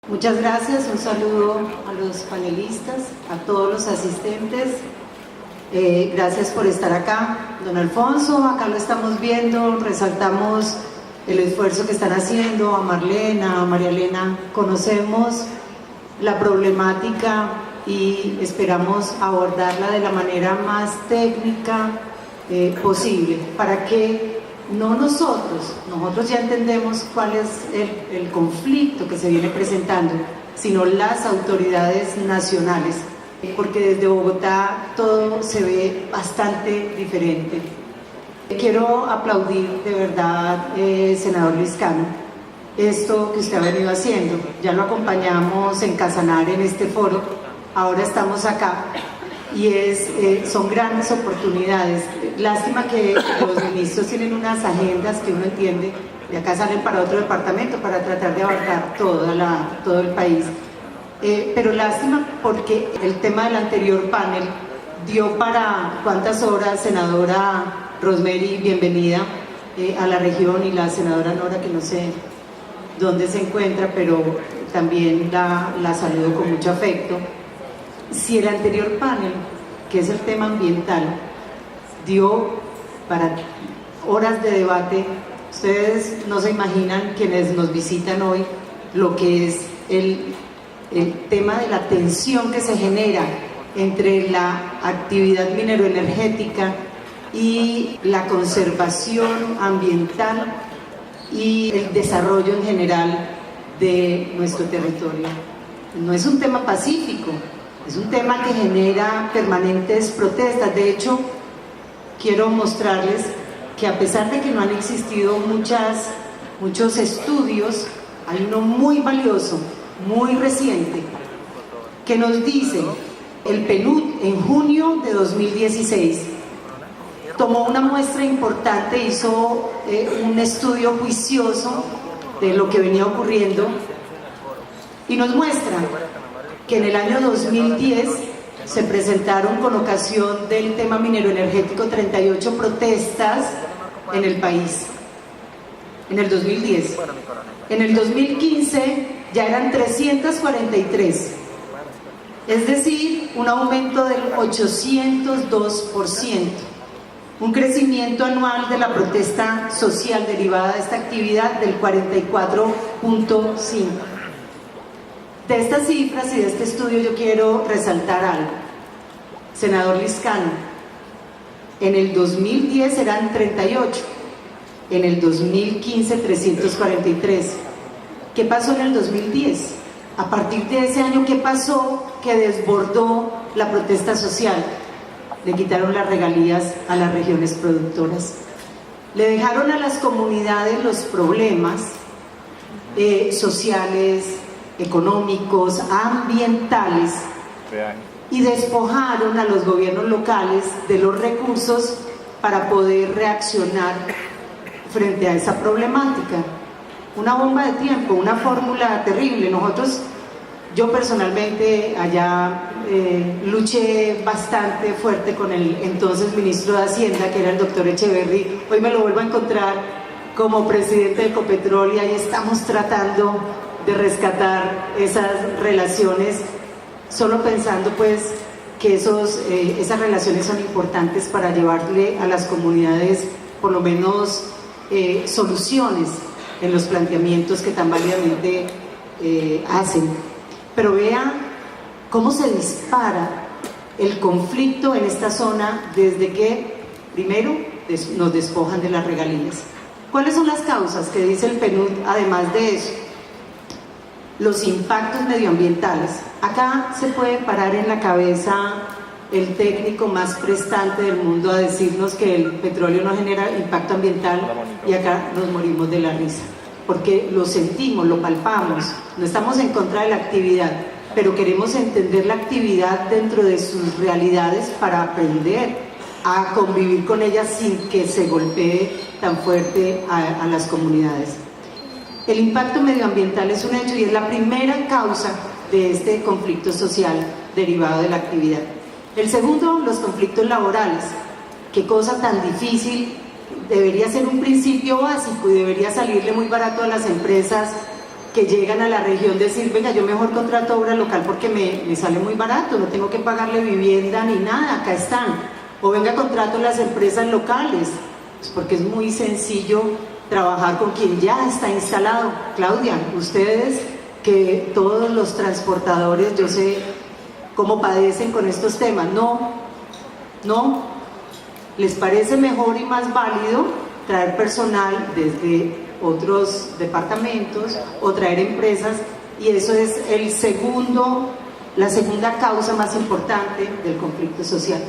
Muchas gracias, un saludo a los panelistas, a todos los asistentes. Gracias por estar acá. Don Alfonso, acá lo estamos viendo, resaltamos el esfuerzo que están haciendo, a Marlena, a María Elena. Conocemos la problemática y esperamos abordarla de la manera más técnica posible, para que no nosotros ya entendemos cuál es el conflicto que se viene presentando, sino las autoridades nacionales, porque desde Bogotá todo se ve bastante diferente. Quiero aplaudir de verdad, senador Liscano, esto que usted ha venido haciendo. Ya lo acompañamos en Casanare en este foro, ahora estamos acá y son grandes oportunidades. Lástima que los ministros tienen unas agendas que uno entiende, de acá salen para otro departamento para tratar de abarcar todo el país. Pero lástima porque el tema del anterior panel dio para ¿cuántas horas? Senadora Rosemary, bienvenida a la región, y la senadora Nora, que no sé dónde se encuentra, pero también la saludo con mucho afecto. Si el anterior panel, que es el tema ambiental, dio para horas de debate, ustedes no se imaginan, quienes nos visitan hoy, lo que es el tema de la tensión que se genera entre la actividad mineroenergética y la conservación ambiental y el desarrollo en general de nuestro territorio. No es un tema pacífico, es un tema que genera permanentes protestas. De hecho, quiero mostrarles que a pesar de que no han existido muchos estudios, hay uno muy valioso, muy reciente, que nos dice: el PNUD en junio de 2016 tomó una muestra importante, hizo un estudio juicioso de lo que venía ocurriendo y nos muestra que en el año 2010 se presentaron, con ocasión del tema mineroenergético, 38 protestas en el país, en el 2010. En el 2015 ya eran 343, es decir, un aumento del 802%, un crecimiento anual de la protesta social derivada de esta actividad del 44.5%. De estas cifras y de este estudio yo quiero resaltar algo. Senador Liscano, en el 2010 eran 38, en el 2015 343. ¿Qué pasó en el 2010? A partir de ese año, ¿qué pasó que desbordó la protesta social? Le quitaron las regalías a las regiones productoras. Le dejaron a las comunidades los problemas sociales, económicos, ambientales, y despojaron a los gobiernos locales de los recursos para poder reaccionar frente a esa problemática. Una bomba de tiempo, una fórmula terrible. Yo personalmente allá luché bastante fuerte con el entonces ministro de Hacienda, que era el doctor Echeverry. Hoy me lo vuelvo a encontrar como presidente de Ecopetrol y ahí estamos tratando de rescatar esas relaciones, solo pensando pues que esas relaciones son importantes para llevarle a las comunidades por lo menos soluciones en los planteamientos que tan válidamente hacen. Pero vean cómo se dispara el conflicto en esta zona desde que primero nos despojan de las regalías. ¿Cuáles son las causas que dice el PNUD además de eso? Los impactos medioambientales. Acá se puede parar en la cabeza el técnico más prestante del mundo a decirnos que el petróleo no genera impacto ambiental, y acá nos morimos de la risa, porque lo sentimos, lo palpamos. No estamos en contra de la actividad, pero queremos entender la actividad dentro de sus realidades para aprender a convivir con ellas sin que se golpee tan fuerte a las comunidades. El impacto medioambiental es un hecho y es la primera causa de este conflicto social derivado de la actividad. El segundo, los conflictos laborales. Qué cosa tan difícil, debería ser un principio básico y debería salirle muy barato a las empresas que llegan a la región decir, venga, yo mejor contrato obra local porque me sale muy barato, no tengo que pagarle vivienda ni nada, acá están. O venga, contrato las empresas locales, pues porque es muy sencillo trabajar con quien ya está instalado. Claudia, ustedes que todos los transportadores, yo sé cómo padecen con estos temas, no, les parece mejor y más válido traer personal desde otros departamentos o traer empresas, y eso es la segunda causa más importante del conflicto social.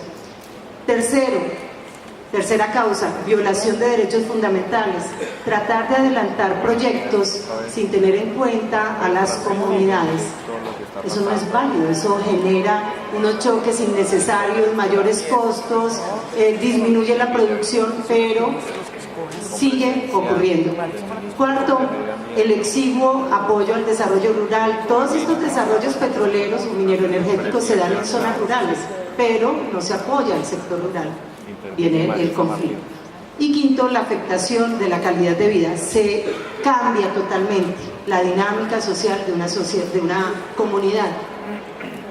Tercera causa, violación de derechos fundamentales, tratar de adelantar proyectos sin tener en cuenta a las comunidades. Eso no es válido, eso genera unos choques innecesarios, mayores costos, disminuye la producción, pero sigue ocurriendo. Cuarto, el exiguo apoyo al desarrollo rural. Todos estos desarrollos petroleros o mineroenergéticos se dan en zonas rurales, pero no se apoya al sector rural. Viene el conflicto. Y quinto, la afectación de la calidad de vida. Se cambia totalmente la dinámica social de una comunidad.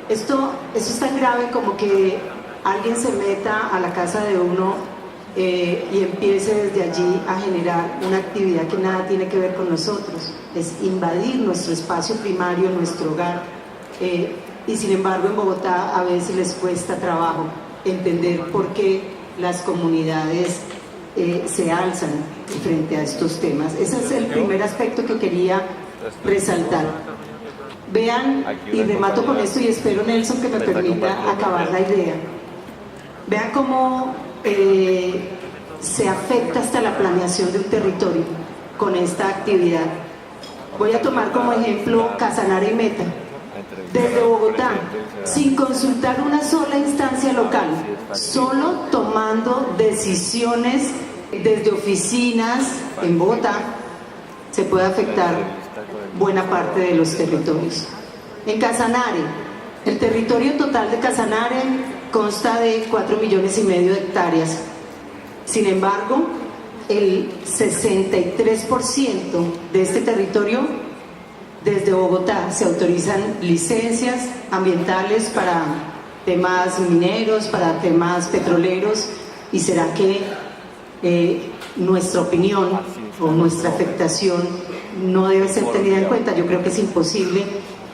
Esto es tan grave como que alguien se meta a la casa de uno y empiece desde allí a generar una actividad que nada tiene que ver con nosotros. Es invadir nuestro espacio primario, nuestro hogar. Y sin embargo en Bogotá a veces les cuesta trabajo entender por qué las comunidades se alzan frente a estos temas. Ese es el primer aspecto que quería resaltar. Vean, y remato con esto y espero, Nelson, que me permita acabar la idea. Vean cómo se afecta hasta la planeación de un territorio con esta actividad. Voy a tomar como ejemplo Casanare y Meta. Desde Bogotá, sin consultar una sola instancia local, solo tomando decisiones desde oficinas en Bogotá, se puede afectar buena parte de los territorios. En Casanare, el territorio total de Casanare consta de 4,5 millones de hectáreas. Sin embargo, el 63% de este territorio, desde Bogotá, se autorizan licencias ambientales para temas mineros, para temas petroleros. ¿Y será que nuestra opinión o nuestra afectación no debe ser tenida en cuenta? Yo creo que es imposible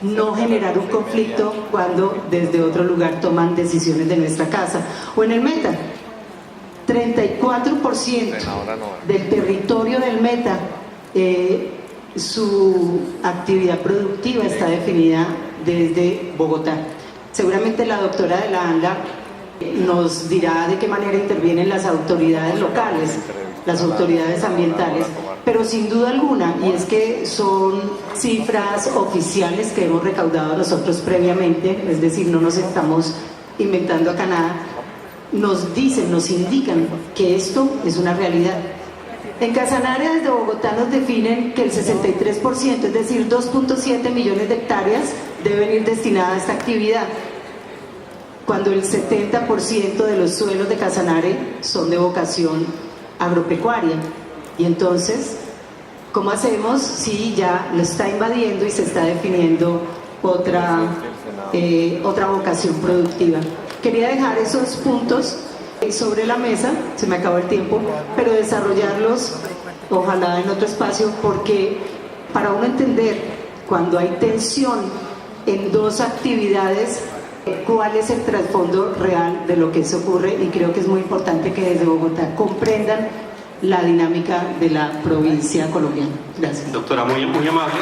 no generar un conflicto cuando desde otro lugar toman decisiones de nuestra casa. O en el Meta, 34% del territorio del Meta, su actividad productiva está definida desde Bogotá. Seguramente la doctora de la ANLA nos dirá de qué manera intervienen las autoridades locales, las autoridades ambientales, pero sin duda alguna, y es que son cifras oficiales que hemos recaudado nosotros previamente, es decir, no nos estamos inventando acá nada, nos dicen, nos indican que esto es una realidad. En Casanare, desde Bogotá, nos definen que el 63%, es decir, 2,7 millones de hectáreas, deben ir destinadas a esta actividad, cuando el 70% de los suelos de Casanare son de vocación agropecuaria. Y entonces, ¿cómo hacemos si ya lo está invadiendo y se está definiendo otra vocación productiva? Quería dejar esos puntos sobre la mesa, se me acabó el tiempo, pero desarrollarlos ojalá en otro espacio, porque para uno entender cuando hay tensión en dos actividades, cuál es el trasfondo real de lo que se ocurre, y creo que es muy importante que desde Bogotá comprendan la dinámica de la provincia colombiana. Gracias. Doctora, muy amable.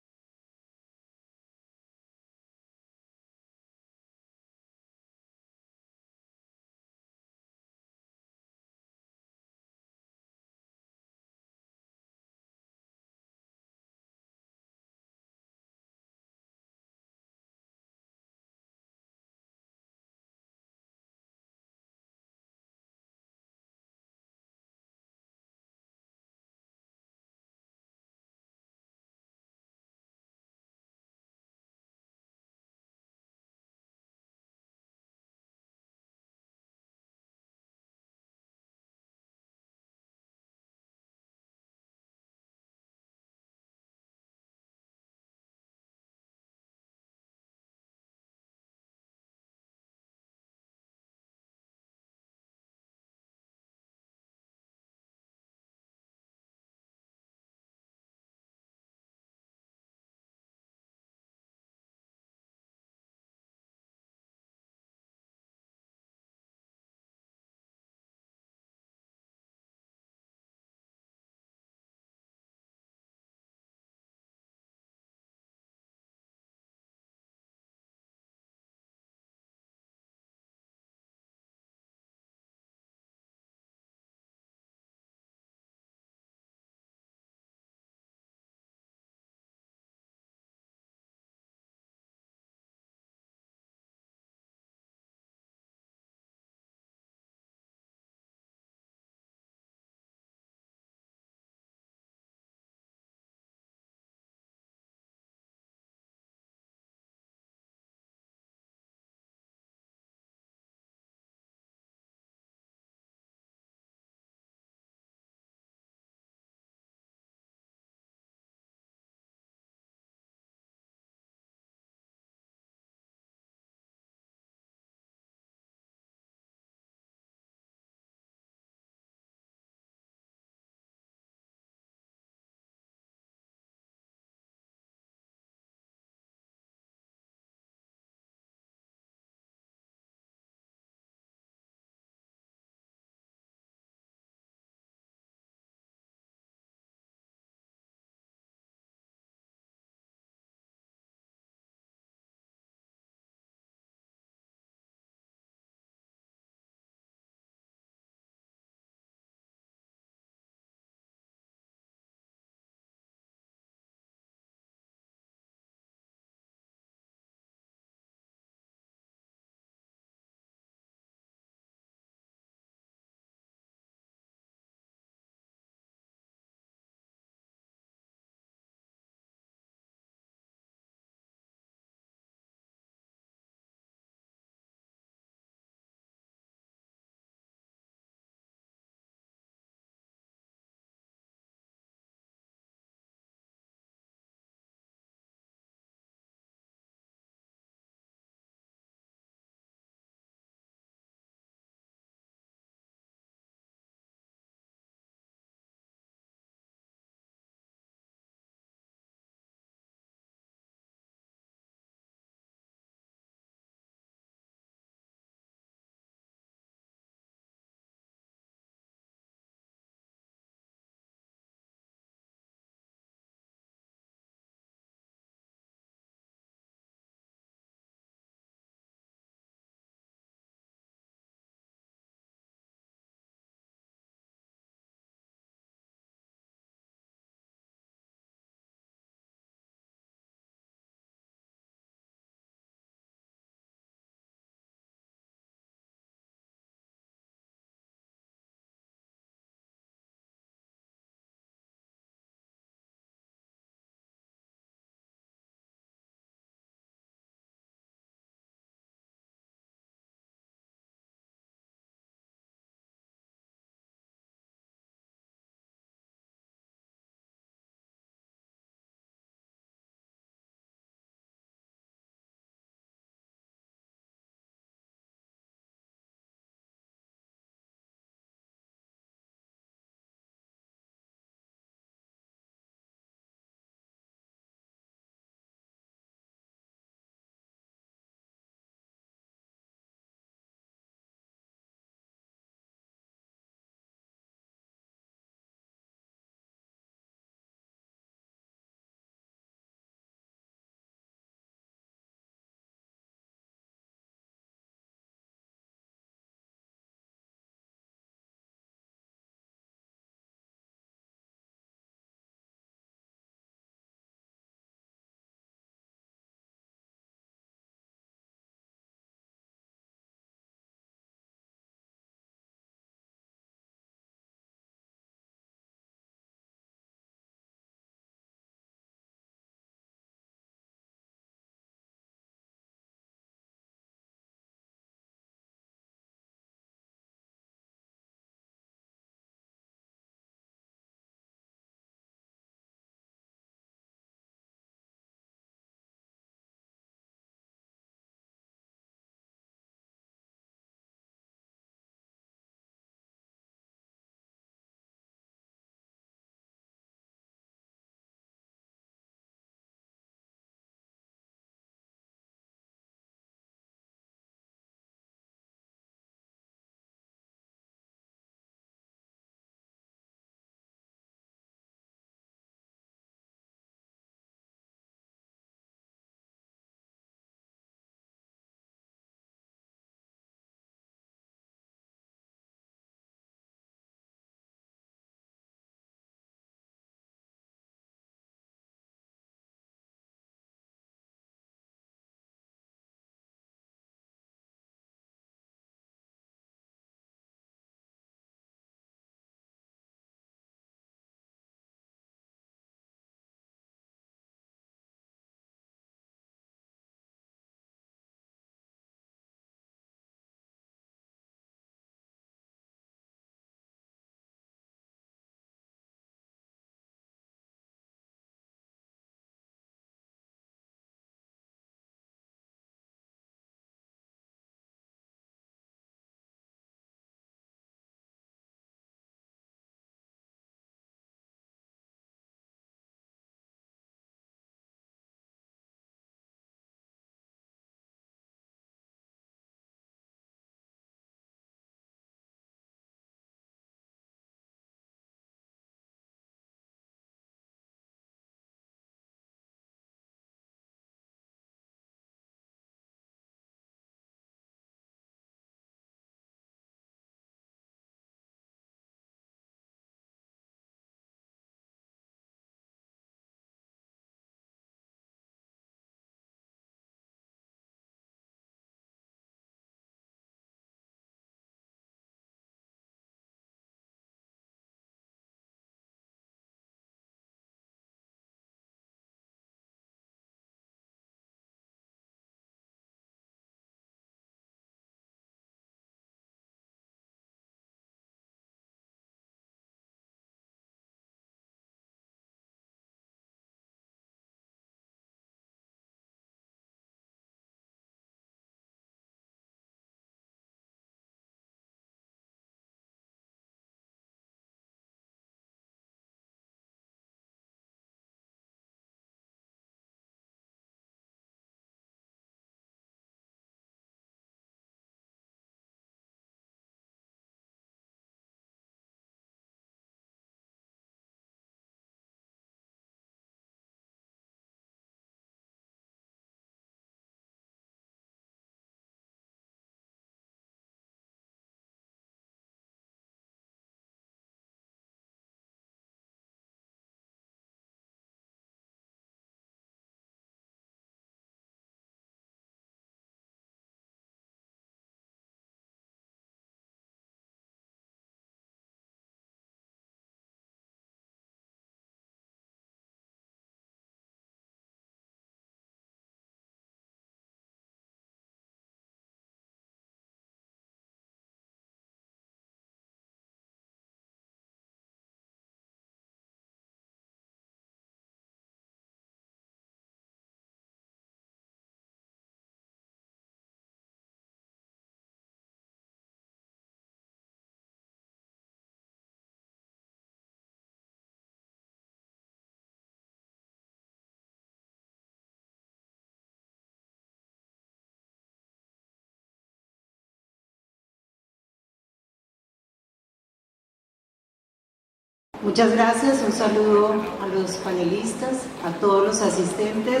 Muchas gracias, un saludo a los panelistas, a todos los asistentes.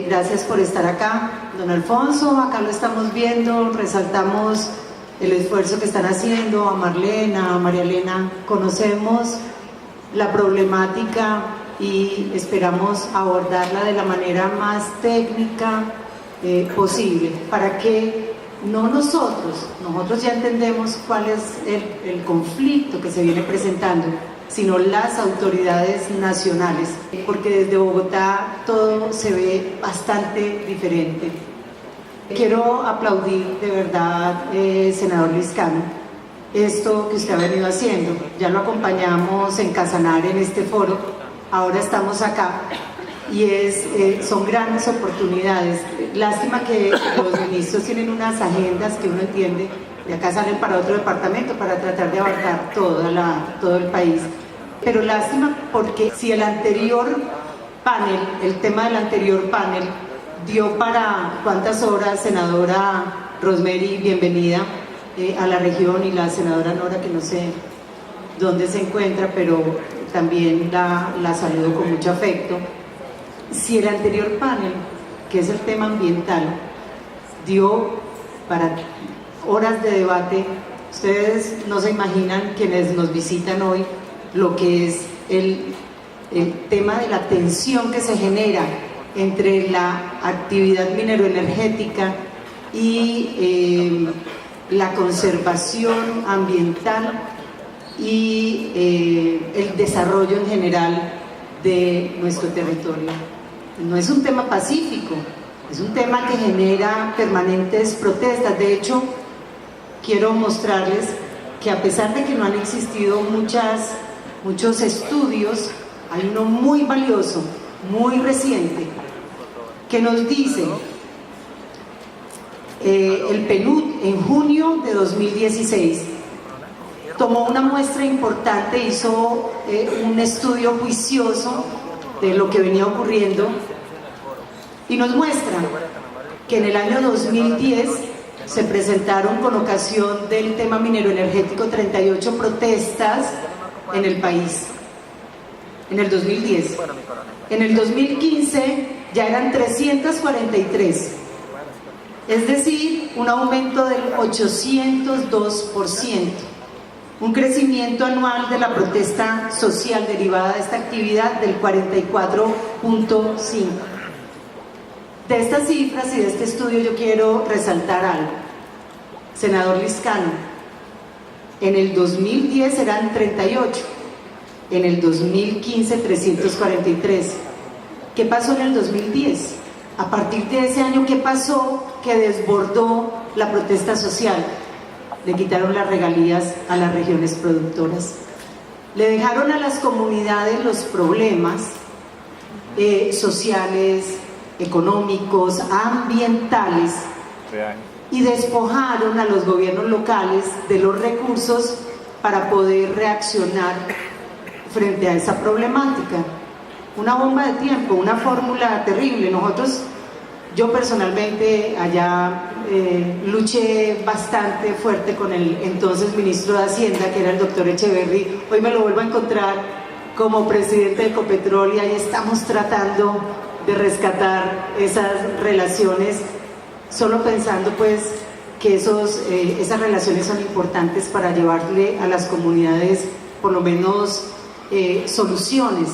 Gracias por estar acá. Don Alfonso, acá lo estamos viendo, resaltamos el esfuerzo que están haciendo, a Marlena, a María Elena. Conocemos la problemática y esperamos abordarla de la manera más técnica posible, para que no nosotros ya entendemos cuál es el conflicto que se viene presentando, sino las autoridades nacionales, porque desde Bogotá todo se ve bastante diferente. Quiero aplaudir de verdad, senador Liscano, esto que usted ha venido haciendo. Ya lo acompañamos en Casanare en este foro, ahora estamos acá y son grandes oportunidades. Lástima que los ministros tienen unas agendas que uno entiende, de acá salen para otro departamento para tratar de abarcar todo el país. Pero lástima porque si el anterior panel, el tema del anterior panel, dio para cuántas horas, senadora Rosemary, bienvenida a la región, y la senadora Nora, que no sé dónde se encuentra, pero también la saludo con mucho afecto. Si el anterior panel, que es el tema ambiental, dio para horas de debate, ustedes no se imaginan, quienes nos visitan hoy, lo que es el tema de la tensión que se genera entre la actividad mineroenergética y la conservación ambiental y el desarrollo en general de nuestro territorio. No es un tema pacífico, es un tema que genera permanentes protestas. De hecho, quiero mostrarles que a pesar de que no han existido muchos estudios, hay uno muy valioso, muy reciente, que nos dice, el PNUD en junio de 2016 tomó una muestra importante, hizo un estudio juicioso de lo que venía ocurriendo y nos muestra que en el año 2010 se presentaron, con ocasión del tema mineroenergético, 38 protestas en el país, en el 2010. En el 2015 ya eran 343, es decir, un aumento del 802%, un crecimiento anual de la protesta social derivada de esta actividad del 44.5%. De estas cifras y de este estudio yo quiero resaltar algo. Senador Liscano, en el 2010 eran 38, en el 2015 343. ¿Qué pasó en el 2010? A partir de ese año, ¿qué pasó que desbordó la protesta social? Le quitaron las regalías a las regiones productoras. Le dejaron a las comunidades los problemas sociales, económicos, ambientales, y despojaron a los gobiernos locales de los recursos para poder reaccionar frente a esa problemática. Una bomba de tiempo, una fórmula terrible. Yo personalmente allá luché bastante fuerte con el entonces ministro de Hacienda, que era el doctor Echeverry. Hoy me lo vuelvo a encontrar como presidente de Ecopetrol y ahí estamos tratando de rescatar esas relaciones, solo pensando pues que esas relaciones son importantes para llevarle a las comunidades por lo menos soluciones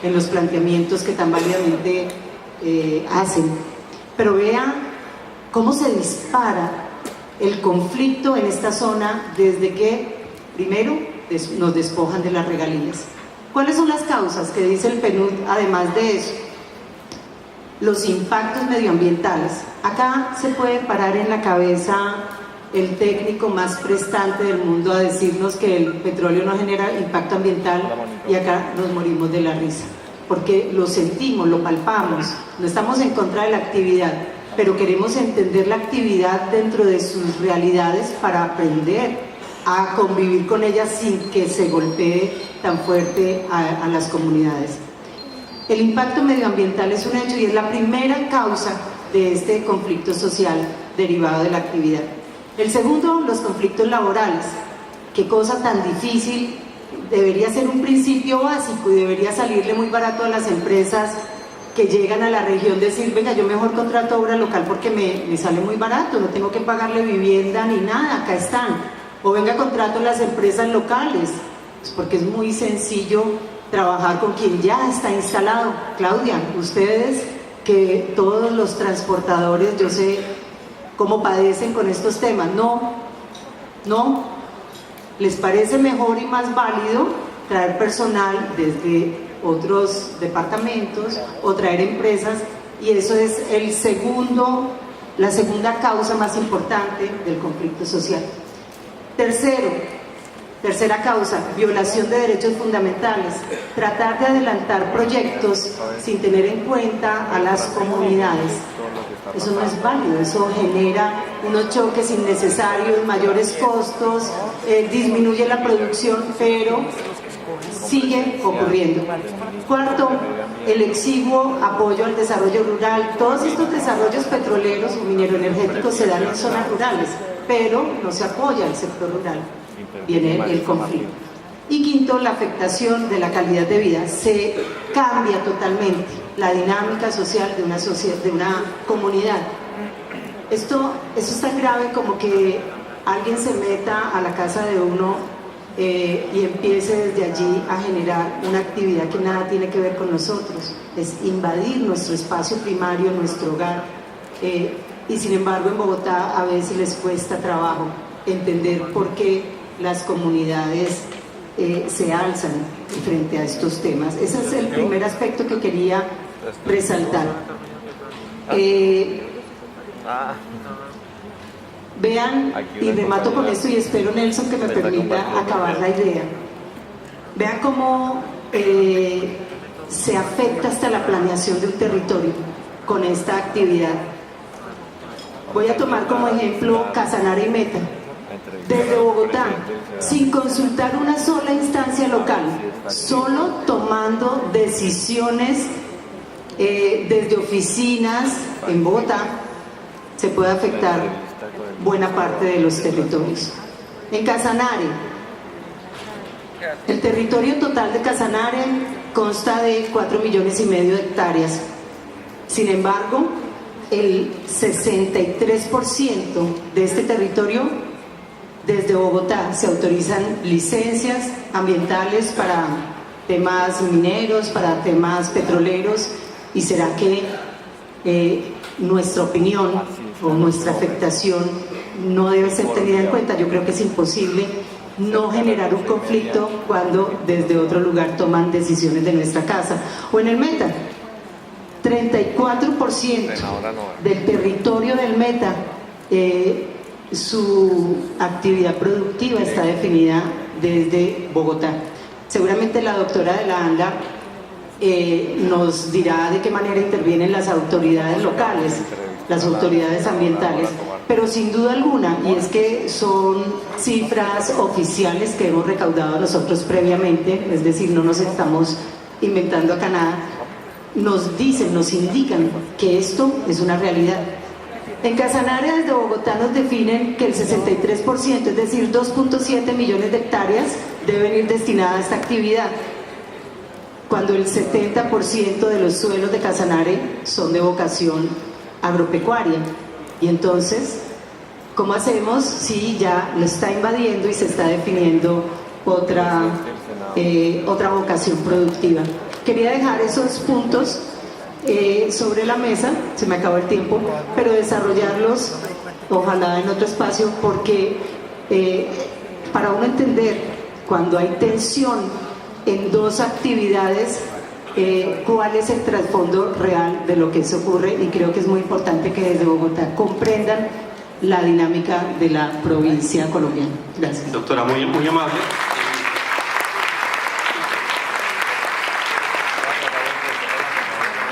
en los planteamientos que tan válidamente hacen. Pero vean cómo se dispara el conflicto en esta zona desde que primero nos despojan de las regalías. ¿Cuáles son las causas que dice el PNUD? Además de eso, los impactos medioambientales. Acá se puede parar en la cabeza el técnico más prestante del mundo a decirnos que el petróleo no genera impacto ambiental, y acá nos morimos de la risa, porque lo sentimos, lo palpamos. No estamos en contra de la actividad, pero queremos entender la actividad dentro de sus realidades para aprender a convivir con ella sin que se golpee tan fuerte a las comunidades. El impacto medioambiental es un hecho y es la primera causa de este conflicto social derivado de la actividad. El segundo, los conflictos laborales. Qué cosa tan difícil debería ser un principio básico y debería salirle muy barato a las empresas que llegan a la región decir, venga, yo mejor contrato obra local porque me sale muy barato, no tengo que pagarle vivienda ni nada, acá están. O venga, contrato las empresas locales, pues porque es muy sencillo trabajar con quien ya está instalado. Claudia, ustedes que todos los transportadores, yo sé cómo padecen con estos temas, no, les parece mejor y más válido traer personal desde otros departamentos o traer empresas, y eso es la segunda causa más importante del conflicto social. Tercera causa, violación de derechos fundamentales, tratar de adelantar proyectos sin tener en cuenta a las comunidades. Eso no es válido, eso genera unos choques innecesarios, mayores costos, disminuye la producción, pero sigue ocurriendo. Cuarto, el exiguo apoyo al desarrollo rural. Todos estos desarrollos petroleros o mineroenergéticos se dan en zonas rurales, pero no se apoya al sector rural. Viene el conflicto. Y quinto, la afectación de la calidad de vida. Se cambia totalmente la dinámica social de una comunidad. Eso es tan grave como que alguien se meta a la casa de uno y empiece desde allí a generar una actividad que nada tiene que ver con nosotros. Es invadir nuestro espacio primario, nuestro hogar. Y sin embargo en Bogotá a veces les cuesta trabajo entender por qué las comunidades se alzan frente a estos temas. Ese es el primer aspecto que quería resaltar. Vean, y remato con esto y espero, Nelson, que me permita acabar la idea. Vean cómo se afecta hasta la planeación de un territorio con esta actividad. Voy a tomar como ejemplo Casanare y Meta. Desde Bogotá, sin consultar una sola instancia local, solo tomando decisiones desde oficinas en Bogotá, se puede afectar buena parte de los territorios. En Casanare, el territorio total de Casanare consta de 4,5 millones de hectáreas. Sin embargo, el 63% de este territorio, desde Bogotá, se autorizan licencias ambientales para temas mineros, para temas petroleros, y será que nuestra opinión o nuestra afectación no debe ser tenida en cuenta. Yo creo que es imposible no generar un conflicto cuando desde otro lugar toman decisiones de nuestra casa. O en el Meta, 34% del territorio del Meta, su actividad productiva está definida desde Bogotá. Seguramente la doctora de la ANLA nos dirá de qué manera intervienen las autoridades locales, las autoridades ambientales, pero sin duda alguna, y es que son cifras oficiales que hemos recaudado nosotros previamente, es decir, no nos estamos inventando acá nada, nos dicen, nos indican que esto es una realidad. En Casanare, desde Bogotá, nos definen que el 63%, es decir, 2,7 millones de hectáreas, deben ir destinadas a esta actividad, cuando el 70% de los suelos de Casanare son de vocación agropecuaria. Y entonces, ¿cómo hacemos si ya lo está invadiendo y se está definiendo otra vocación productiva? Quería dejar esos puntos sobre la mesa, se me acabó el tiempo, pero desarrollarlos ojalá en otro espacio, porque para uno entender cuando hay tensión en dos actividades, cuál es el trasfondo real de lo que se ocurre, y creo que es muy importante que desde Bogotá comprendan la dinámica de la provincia colombiana. Gracias. Doctora, muy amable.